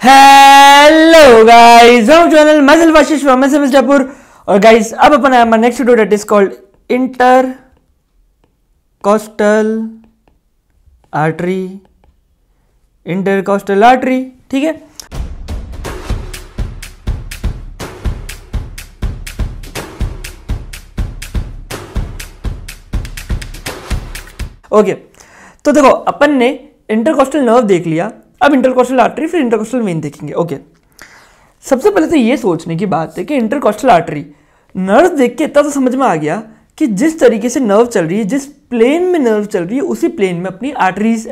Hello guys, हम channel muscle वाशिश from Mirzapur. और guys अब अपन आया हमारा next video that is called intercostal artery. ठीक है, ओके तो देखो अपन ने इंटरकॉस्टल नर्व देख लिया, अब इंटरकॉस्टल आर्टरी फिर इंटरकॉस्टल वेन देखेंगे। ओके सबसे पहले तो ये सोचने की बात है कि इंटरकॉस्टल आर्टरी नर्व देख के इतना तो समझ में आ गया कि जिस तरीके से नर्व चल रही है, जिस प्लेन में नर्व चल रही है, उसी प्लेन में अपनी आर्टरीज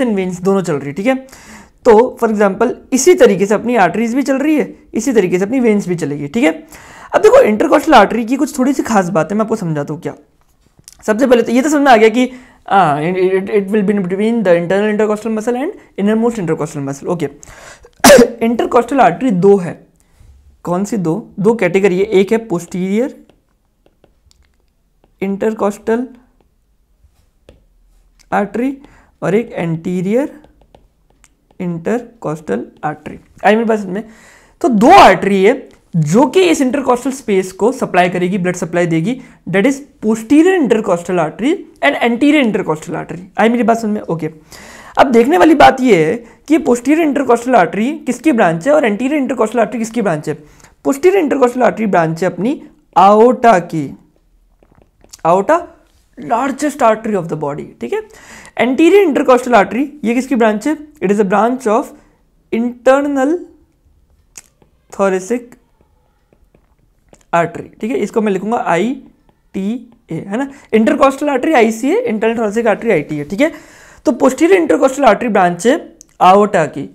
एंड वेन्स दोनों चल रही है। ठीक है, तो फॉर एग्जांपल इसी तरीके से अपनी आर्टरीज भी चल रही है, इसी तरीके से अपनी वेन्स भी चलेगी। ठीक है, अब देखो इंटरकॉस्टल आर्टरी की कुछ थोड़ी सी खास बात है, मैं आपको समझाता हूँ क्या। सबसे पहले तो ये तो समझ में आ गया कि it will be between the internal intercostal muscle and innermost intercostal muscle। Okay intercostal artery दो है, कौन सी दो कैटेगरी है, एक है पोस्टीरियर इंटरकॉस्टल आर्टरी और एक एंटीरियर इंटरकॉस्टल आर्टरी। आई मेरे पास में तो दो आर्टरी है जो कि इस इंटरकॉस्टल स्पेस को सप्लाई करेगी, ब्लड सप्लाई देगी, that is posterior intercostal artery and anterior intercostal artery. आई मेरी बात समझ में? ओके अब देखने वाली बात ये है कि पोस्टीरियर इंटरकॉस्टल आर्टरी किसकी ब्रांच है और एंटीरियर इंटरकॉस्टल आर्टरी किसकी ब्रांच है। पोस्टीरियर इंटरकॉस्टल आर्टरी ब्रांच है अपनी आओटा की, aorta largest artery of the body. ठीक है, एंटीरियर इंटरकॉस्टल आर्टरी ये किसकी ब्रांच है? It is a branch of internal thoracic artery. ठीक है, इसको मैं लिखूंगा ITA, है ना। इंटरकॉस्टल आर्टरी IC है, इंटरनल थोरेसिक आर्टरी IT है। ठीक है, तो पोस्टीरियर इंटरकॉस्टल आर्टरी ब्रांच है आओटा की,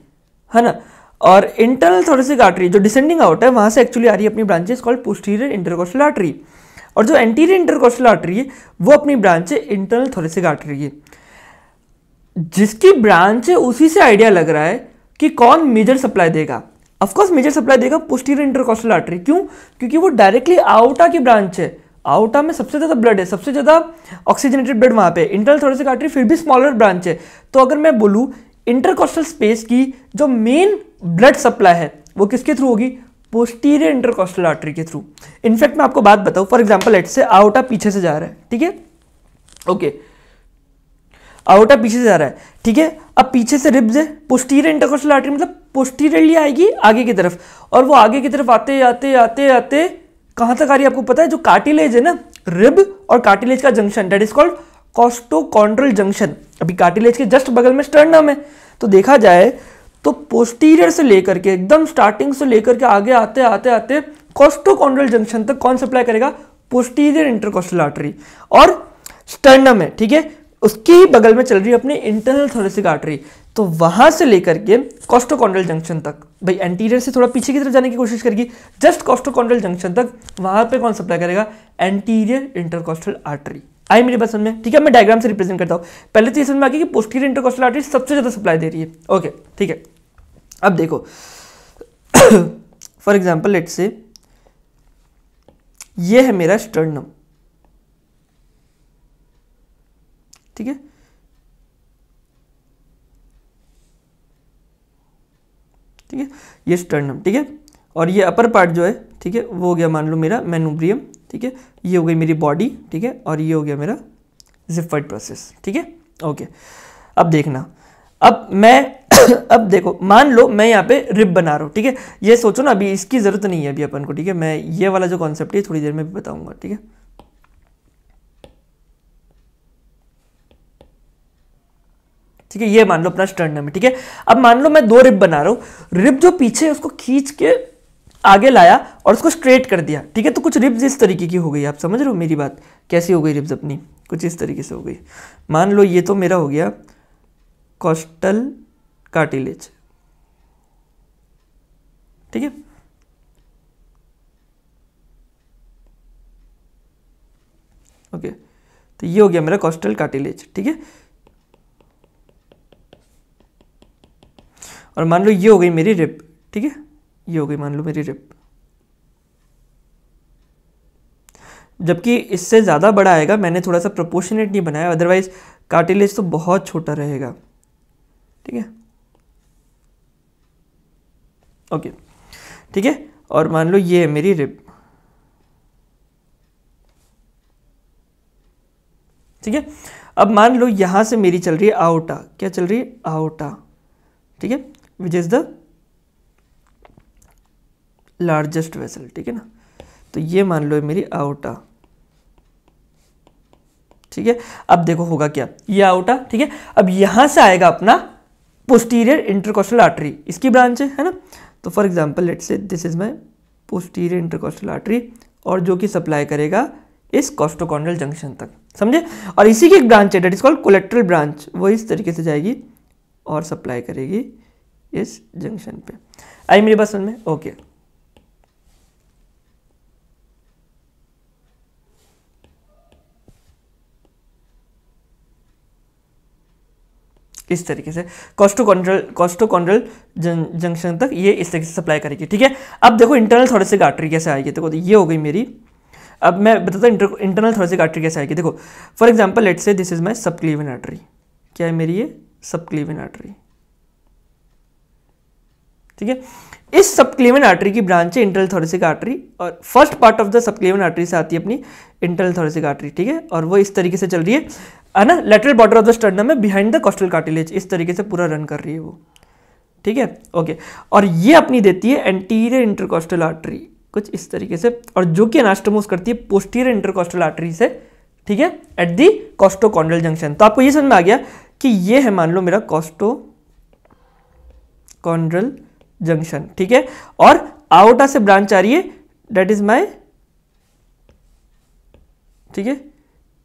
है ना। और इंटरनल थोरेसिक आर्टरी जो डिसेंडिंग आउट है वहां से एक्चुअली आ रही है अपनी branches called posterior intercostal artery. और जो एंटीरियर इंटरकॉस्टल आर्टरी है वो अपनी ब्रांच है इंटरनल थोरेसिक आर्टरी है। जिसकी ब्रांच है उसी से आइडिया लग रहा है कि कौन मेजर सप्लाई देगा। ऑफकोर्स मेजर सप्लाई देगा पोस्टीरियर इंटरकॉस्टल आर्टरी। क्यों? क्योंकि वो डायरेक्टली आउटा की ब्रांच है, आउटा में सबसे ज्यादा ब्लड है, सबसे ज्यादा ऑक्सीजनेटेड ब्लड वहां पे। इंटरनल थोरेसिक आर्टरी फिर भी स्मॉलर ब्रांच है। तो अगर मैं बोलूं इंटरकॉस्टल स्पेस की जो मेन ब्लड सप्लाई है वो किसके थ्रू होगी? पोस्टीरियर इंटरकॉस्टल आर्टरी के थ्रू। इनफैक्ट मैं आपको बात बताऊं, for example let's say outta पीछे से जा रहा है। ठीक है, ओके आउटा पीछे से जा रहा है। ठीक है, अब पीछे से रिब्स है, पोस्टीरियर इंटरकॉस्टल आर्टरी मतलब पोस्टीरियरली आएगी आगे की तरफ, और वो आगे की तरफ आते आते आते आते कहां तक आ रही है आपको पता है? जो कार्टिलेज है ना, रिब और कार्टिलेज का junction, that is called कॉस्टोकॉन्ड्रल junction. अभी कार्टिलेज के जस्ट बगल में स्टर्नम है। तो देखा जाए तो पोस्टीरियर से लेकर के एकदम स्टार्टिंग से लेकर के आगे आते आते आते कॉस्टोकॉन्ड्रल जंक्शन तक कौन सप्लाई करेगा? Posterior intercostal artery. और स्टर्नम है, ठीक है, उसके ही बगल में चल रही है अपनी इंटरनल थोरेसिक आर्टरी। तो वहां से लेकर के कॉस्टोकॉन्ड्रल जंक्शन तक, भाई एंटीरियर से थोड़ा पीछे की तरफ जाने की कोशिश करेगी, जस्ट कॉस्टोकॉन्ड्रल जंक्शन तक, वहां पे कौन सप्लाई करेगा? Anterior intercostal artery. आई मेरी बात समझ में? ठीक है, मैं डायग्राम से रिप्रेजेंट करता हूं। पहले तो ये समझ में आ गया कि पोस्टीरियर इंटरकॉस्टल आर्टरी सबसे ज्यादा सप्लाई दे रही है। ओके ठीक है, अब देखो फॉर एग्जाम्पल लेट्स से ये है मेरा स्टर्नम। ठीक है, ठीक है, ये स्टर्नम। ठीक है, और ये अपर पार्ट जो है, ठीक है, वो हो गया मान लो मेरा मेनुब्रियम। ठीक है, ये हो गई मेरी बॉडी। ठीक है, और ये हो गया मेरा जिफाइड प्रोसेस। ठीक है, ओके अब देखना, अब मैं अब देखो मान लो मैं यहाँ पे रिब बना रहा हूँ। ठीक है, ये सोचो ना, अभी इसकी जरूरत नहीं है अभी अपन को। ठीक है, मैं ये वाला जो कॉन्सेप्ट है थोड़ी देर में भी बताऊंगा। ठीक है, ठीक है, ये मान लो अपना स्टर्नम है। ठीक है, अब मान लो मैं दो रिब बना रहा हूं, रिब जो पीछे है उसको खींच के आगे लाया और उसको स्ट्रेट कर दिया। ठीक है, तो कुछ रिब्स इस तरीके की हो गई। आप समझ रहे हो मेरी बात? कैसी हो गई रिब्स अपनी? कुछ इस तरीके से हो गई। मान लो ये तो मेरा हो गया कॉस्टल कार्टिलेज। ठीक है, ओके, तो ये हो गया मेरा कॉस्टल कार्टिलेज। ठीक है, और मान लो ये हो गई मेरी रिब। ठीक है, ये हो गई मान लो मेरी रिब। जबकि इससे ज़्यादा बड़ा आएगा, मैंने थोड़ा सा प्रोपोर्शनेट नहीं बनाया, अदरवाइज कार्टिलेज तो बहुत छोटा रहेगा। ठीक है, ओके, ठीक है। और मान लो ये है मेरी रिब, ठीक है। अब मान लो यहां से मेरी चल रही है आउटा, क्या चल रही है, आउटा, ठीक है, which is the largest vessel, ठीक है ना। तो ये मान लो मेरी आउटा, ठीक है। अब देखो होगा क्या, ये आउटा, ठीक है। अब यहां से आएगा अपना पोस्टीरियर इंटरकोस्टल आर्टरी, इसकी ब्रांच है ना। तो for example let's say this is my posterior intercostal artery, और जो कि सप्लाई करेगा इस कोस्टोकॉन्ड्रियल जंक्शन तक, समझे। और इसी की एक ब्रांच है that is called collateral branch, वो इस तरीके से जाएगी और सप्लाई करेगी इस जंक्शन पे। आई मेरी बात समझ में, ओके। इस तरीके से कोस्टोकॉन्ड्रियल जंक्शन तक ये इस तरीके से सप्लाई करेगी, ठीक है। अब देखो इंटरनल थोरेसिक आर्टरी कैसे आएगी, देखो ये हो गई मेरी। अब मैं बताता हूँ इंटरनल थोरेसिक आर्टरी कैसे आएगी। देखो for example let's say this is my subclavian artery, क्या है मेरी ये सबक्लीवियन आर्टरी, ठीक है। इस सबक्लीवियन आर्टरी की ब्रांच है इंटरनल थोरेसिक आर्टरी, और first part of the subclavian artery से आती है अपनी इंटरनल थोरेसिक आर्टरी, ठीक है। और वो इस तरीके से चल रही है ना, lateral border of the sternum में बिहाइंड द कॉस्टल कार्टिलेज, इस तरीके से पूरा रन कर रही है वो, ठीक है, ओके। और ये अपनी देती है एंटीरियर इंटरकोस्टल आर्टरी कुछ इस तरीके से, और जो कि एनास्टोमोस करती है पोस्टीरियर इंटरकोस्टल आर्टरी से, ठीक है, एट दी कोस्टोकॉन्ड्रियल जंक्शन। तो आपको ये समझ में आ गया कि ये है मान लो मेरा कोस्टोकॉन्ड्रियल जंक्शन, ठीक है। और आउटा से ब्रांच आ रही है, दैट इज माय, ठीक है,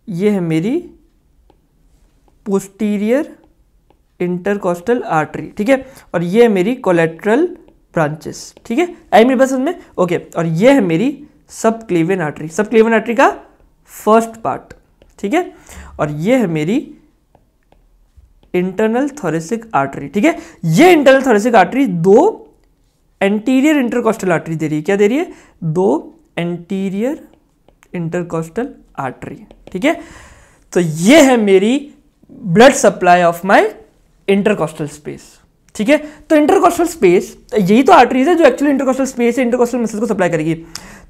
ये है मेरी पोस्टीरियर इंटरकोस्टल आर्टरी, ठीक है। और ये है मेरी कोलेट्रल ब्रांचेस, ठीक है। आई मेरी बात समझ में, ओके। और ये है मेरी सबक्लीवियन आर्टरी, सबक्लीवियन आर्टरी का फर्स्ट पार्ट, ठीक है। और ये है मेरी इंटरनल थोरेसिक आर्टरी, ठीक है। ये इंटरनल थोरेसिक आर्टरी दो एंटीरियर इंटरकोस्टल आर्टरी दे रही है, क्या दे रही है, दो एंटीरियर इंटरकोस्टल आर्टरी, ठीक है। तो ये है मेरी blood supply of my intercostal space, ठीक है। तो इंटरकोस्टल स्पेस, यही तो आर्टरीज है जो एक्चुअली इंटरकोस्टल स्पेस है, इंटरकोस्टल मसल्स को सप्लाई करेगी।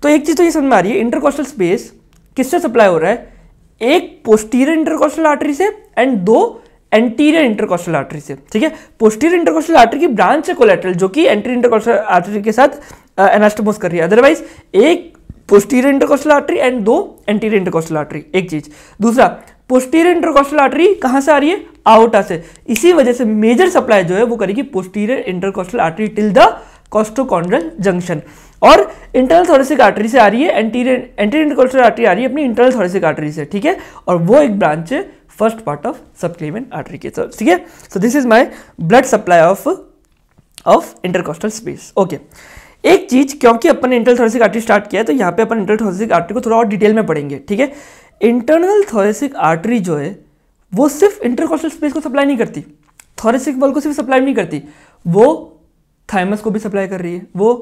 तो एक चीज तो ये समझ में आ रही है, इंटरकोस्टल स्पेस किससे सप्लाई हो रहा है, एक पोस्टीरियर इंटरकोस्टल आर्टरी से एंड दो एंटीरियर इंटरकोस्टल आर्टरी से, ठीक है। पोस्टीरियर इंटरकोस्टल आर्टरी की ब्रांच है कोलेट्रल, जो कि एंटीरियर इंटरकोस्टल आर्टरी के साथ एनास्टोमोस कर रही है। अदरवाइज एक पोस्टीरियर इंटरकोस्टल आर्टरी एंड दो एंटीरियर इंटरकोस्टल आर्टरी, एक चीज। दूसरा, पोस्टीरियर इंटरकोस्टल आर्टरी कहां से आ रही है, आउटा से, इसी वजह से मेजर सप्लाई जो है वो करेगी posterior intercostal artery till the costochondral junction. और इंटरनल थोरेसिक आर्टरी से आ रही है एंटीरियर इंटरकोस्टल आर्टरी आ रही है अपनी इंटरनल थोरेसिक आर्टरी से, ठीक है। और वो एक ब्रांच है फर्स्ट पार्ट ऑफ सबक्लीवियन आर्टरी के, ठीक है। So this is my blood supply of intercostal space, okay. एक चीज, क्योंकि अपन ने इंटरनल थोरेसिक आर्टरी स्टार्ट किया है तो यहाँ पे अपन इंटरनल थोरेसिक आर्टरी को थोड़ा और डिटेल में पढ़ेंगे, ठीक है। इंटरनल थोरेसिक आर्टरी जो है वो सिर्फ इंटरकोस्टल स्पेस को सप्लाई नहीं करती, थोरेसिक वॉल को सिर्फ सप्लाई नहीं करती, वो थाइमस को भी सप्लाई कर रही है, वो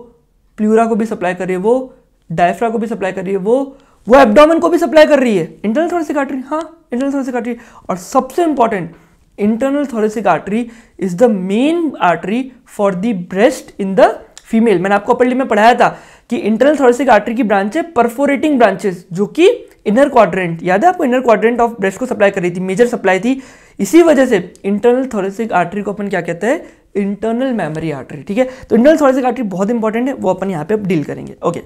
प्लूरा को भी सप्लाई कर रही है, वो डायफ्रा को भी सप्लाई कर रही है, वो एब्डोमेन को भी सप्लाई कर रही है इंटरनल थोरेसिक आर्टरी, हाँ इंटरनल थोरेसिक आर्टरी। और सबसे important, internal thoracic artery is the main artery for the breast in the female. मैंने आपको अपर लिप में पढ़ाया था कि इंटरनल थोरेसिक आर्टरी की ब्रांच है परफोरेटिंग ब्रांचेस, जो कि इनर क्वाड्रेंट, याद है आपको, इनर क्वाड्रेंट ऑफ ब्रेस्ट को सप्लाई कर रही थी, मेजर सप्लाई थी। इसी वजह से इंटरनल थोरेसिक आर्टरी को अपन क्या कहते हैं, इंटरनल मेमोरी आर्टरी, ठीक है। तो इंटरनल थोरेसिक आर्टरी बहुत इंपॉर्टेंट है, वो अपन यहाँ पे डील करेंगे, ओके।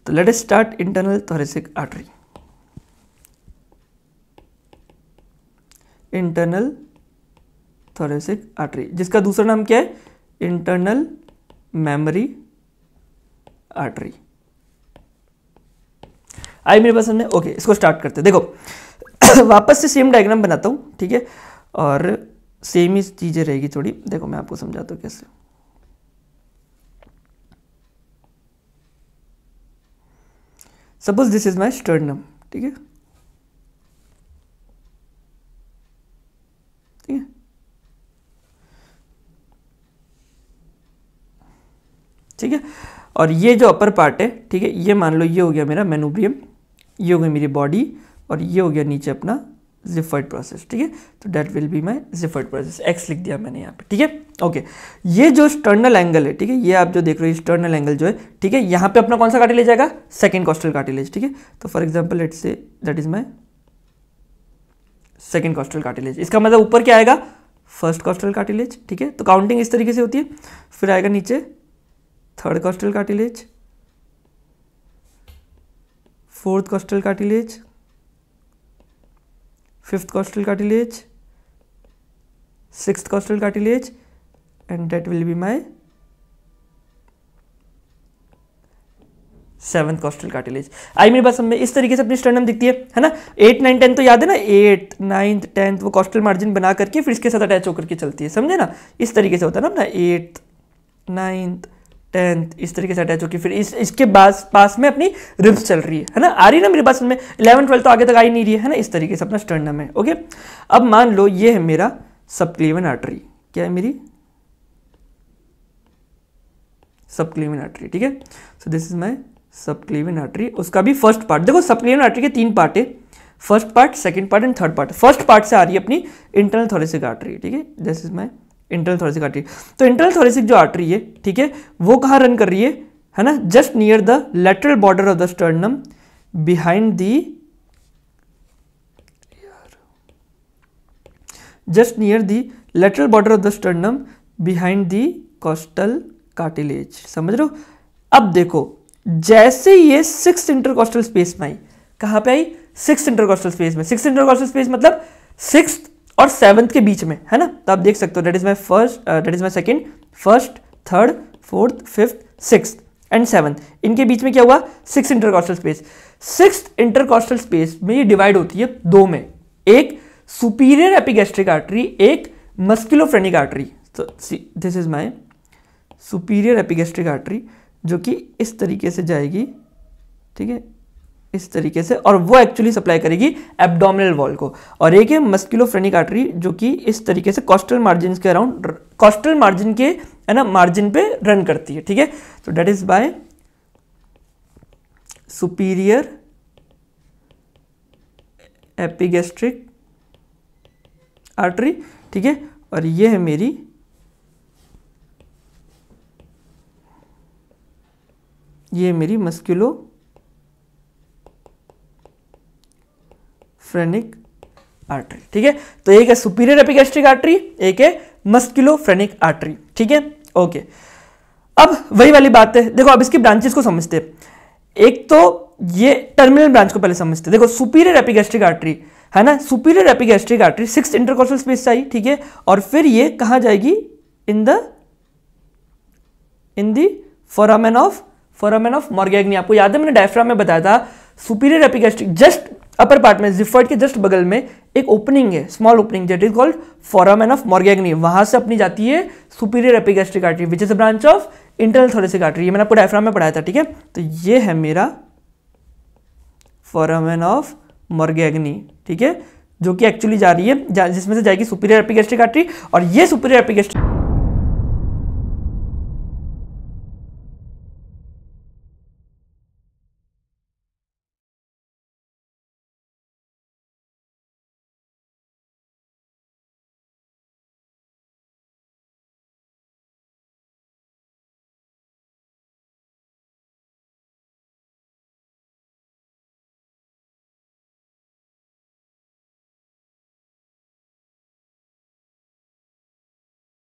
तो let us start internal thoracic artery. Internal thoracic artery, जिसका दूसरा नाम क्या है, इंटरनल मेमोरी आर्टरी। आई मेरे पास हमने, ओके, इसको स्टार्ट करते हैं। देखो वापस से सेम डायग्राम बनाता हूं, ठीक है, और सेम ही चीजें रहेगी थोड़ी। देखो मैं आपको समझाता हूं कैसे। Suppose this is my sternum, ठीक है, ठीक है, ठीक है। और ये जो अपर पार्ट है, ठीक है, ये मान लो ये हो गया मेरा मेनुब्रियम, ये हो गई मेरी बॉडी, और ये हो गया नीचे अपना जिफर्ड प्रोसेस, ठीक है। तो that will be my xiphoid process, X लिख दिया मैंने यहाँ पे, ठीक है। ओके, ये जो स्टर्नल एंगल है, ठीक है, ये आप जो देख रहे हो स्टर्नल एंगल जो है, ठीक है, यहाँ पे अपना कौन सा कार्टिलेज आएगा, सेकंड कॉस्टल कार्टिलेज, ठीक है। तो for example let's say that is my second costal cartilage, इसका मतलब ऊपर क्या आएगा, फर्स्ट कॉस्टल कार्टिलेज, ठीक है। तो काउंटिंग इस तरीके से होती है, फिर आएगा नीचे third costal cartilage, fourth costal cartilage, fifth costal cartilage, sixth costal cartilage, and that will be my seventh costal cartilage. आई मेरी बात समझ में, इस तरीके से अपनी स्टर्नम दिखती है ना। 8, 9, 10 तो याद है ना, 8, 9, 10 वो कॉस्टल मार्जिन बना करके फिर इसके साथ अटैच होकर के चलती है, समझे ना, इस तरीके से होता है ना अपना 8, 9, 10 इस तरीके से अटैच होकर फिर इसके पास में अपनी रिब्स चल रही है ना। आ रही है ना मेरी बात समझ में, 11, 12 तो आगे तक आ ही नहीं रही है ना, इस तरीके से अपना स्टर्नम है। ओके, अब मान लो ये है मेरा सबक्लेवियन आर्टरी, क्या है मेरी सबक्लेवियन आर्टरी, ठीक है। So this is my subclavian artery, उसका भी फर्स्ट पार्ट, देखो सबक्लेवियन आर्टरी के 3 पार्ट है, first part, second part and third part. First part से आ रही है अपनी इंटरनल थोरेसिक आर्टरी, ठीक है, this is my internal thoracic artery. तो इंटरनल थोरेसिक जो आर्टरी है, ठीक है, वो कहाँ रन कर रही है ना, just near the lateral border of the sternum behind the, just near the lateral border of the sternum behind the costal cartilage, समझ रहे हो। अब देखो जैसे ये 6th इंटरकॉस्टल स्पेस में आई, कहां पे आई, 6th इंटरकॉस्टल स्पेस में। 6th इंटरकॉस्टल स्पेस मतलब 6th और 7th के बीच में, है ना। तो आप देख सकते हो that is my first, that is my second, first, third, fourth, fifth, 6th and 7th, इनके बीच में क्या हुआ, 6th intercostal space. 6th intercostal space में ये डिवाइड होती है 2 में, एक सुपीरियर एपिगैस्ट्रिक आर्टरी, एक मस्कुलोफ्रेनिक आर्टरी। तो this is my superior epigastric artery जो कि इस तरीके से जाएगी, ठीक है, इस तरीके से, और वो एक्चुअली सप्लाई करेगी एब्डोमिनल वॉल को। और एक है मस्कुलोफ्रेनिक आर्टरी जो कि इस तरीके से कॉस्टल मार्जिन के अराउंड, कॉस्टल मार्जिन के, है ना, मार्जिन पे रन करती है, ठीक है। तो that is by superior epigastric artery, ठीक है। और ये है मेरी मस्कुलो फ्रेनिक आर्टरी, ठीक है। तो एक है सुपीरियर एपिगैस्ट्रिक आर्टरी, एक है मस्कुलोफ्रेनिक आर्टरी, ठीक है। ओके, अब वही वाली बात है, देखो अब इसकी ब्रांचेस को समझते हैं। एक तो ये टर्मिनल ब्रांच को पहले समझते हैं। देखो सुपीरियर एपिगैस्ट्रिक आर्टरी है ना, superior epigastric artery 6th intercostal space से आई, ठीक है, और फिर ये कहां जाएगी, इन दी फोरामेन ऑफ मॉर्गेग्नी। आपको याद है मैंने डायफ्राम में बताया था, superior epigastric just upper part में, जिफर्ड के जस्ट बगल में एक ओपनिंग है, small opening, that is called foramen of Morgagni. वहां से अपनी जाती है superior epigastric artery which is a branch of internal thoracic artery. ये मैंने आपको डायफ्राम में पढ़ाया था, ठीक है। तो ये है मेरा फोरामेन ऑफ मॉर्गेग्नी, ठीक है, जो कि एक्चुअली जा रही है, जिसमें से जाएगी सुपीरियर एपिगैस्ट्रिक आर्टरी। और ये सुपीरियर एपिगैस्ट्रिक